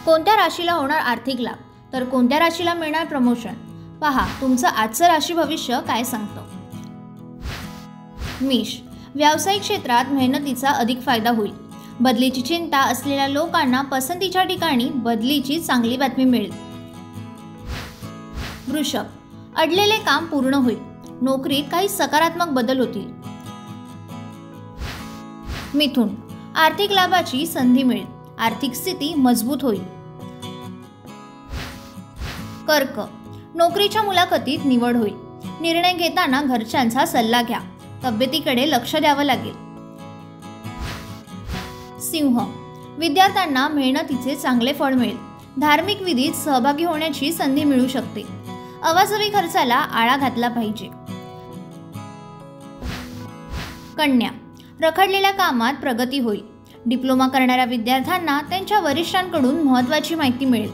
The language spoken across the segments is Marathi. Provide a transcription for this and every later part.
कोणत्या राशीला होणार आर्थिक लाभ, तर कोणत्या राशीला मिळणार प्रमोशन, पहा तुमचं आजचं राशी भविष्य काय सांगतं। मेष, व्यावसायिक क्षेत्रात मेहनतीचा अधिक फायदा होईल। बदलीची चिंता असलेल्या लोकांना पसंतीच्या ठिकाणी बदलीची चांगली बातमी मिळेल। वृषभ, अडलेले काम पूर्ण होईल। नोकरीत काही सकारात्मक बदल होतील। मिथुन, आर्थिक लाभाची संधी मिळेल। आर्थिक स्थिती मजबूत होईल। कर्क, नोकरीच्या मुलाखतीत निवड होईल। निर्णय घेताना घरच्यांचा सल्ला घ्या। तब्येतीकडे लक्ष द्यावं लागेल। सिंह, विद्यार्थ्यांना मेहनतीचे चांगले फळ मिळेल। धार्मिक विधीत सहभागी होण्याची संधी मिळू शकते। अवाजवी खर्चाला आळा घातला पाहिजे। कन्या, रखडलेल्या कामात प्रगती होईल। डिप्लोमा करणाऱ्या विद्यार्थ्यांना त्यांच्या वरिष्ठांकडून महत्त्वाची माहिती मिळेल।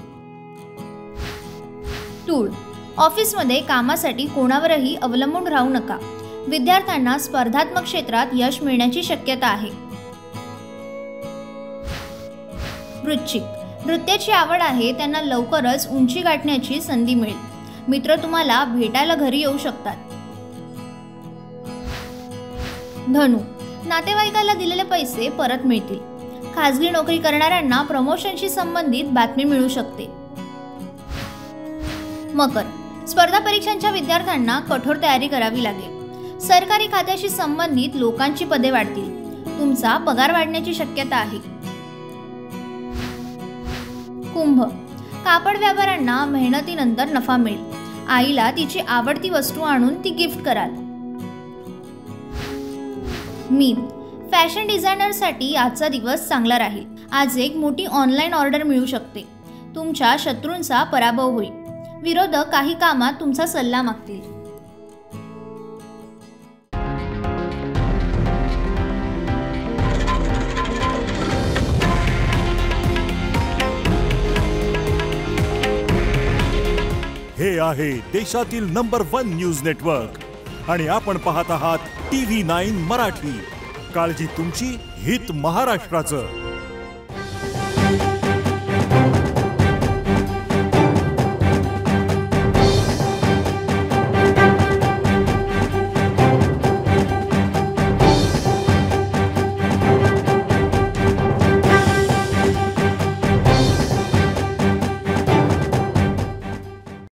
तूळ, ऑफिसमध्ये कामासाठी कोणावरही अवलंबून राहू नका। विद्यार्थ्यांना स्पर्धात्मक क्षेत्रात यश मिळण्याची शक्यता आहे। वृश्चिक, नृत्याची आवड आहे, त्यांना लवकरच उंची गाठण्याची संधी मिळेल। मित्र तुम्हाला भेटायला घरी येऊ शकतात। धनु, नातेवाईकाला दिलेले पैसे परत मिळतील। खाजगी नोकरी करणाऱ्यांना प्रमोशनशी संबंधित बातमी मिळू शकते। मकर, स्पर्धा परीक्षांच्या विद्यार्थ्यांना कठोर तयारी करावी लागेल। सरकारी खात्याशी संबंधित लोकांची पदे वाढतील। तुमचा पगार वाढण्याची शक्यता आहे। कुंभ, कापड व्यापाऱ्यांना मेहनतीनंतर नफा मिळेल। आईला तिची आवडती वस्तू आणून ती गिफ्ट कराल। मीन, फॅशन डिझायनरसाठी आजचा दिवस चांगला राहील। आज एक मोठी ऑनलाईन ऑर्डर मिळू शकते। तुमच्या शत्रूंचा पराभव होईल। विरोधक काही कामात तुमचा सल्ला मागतील। हे आहे देशातील नंबर 1 न्यूज नेटवर्क आणि आपण पाहत आहात TV9 मराठी। काळजी तुमची, हित महाराष्ट्राचं।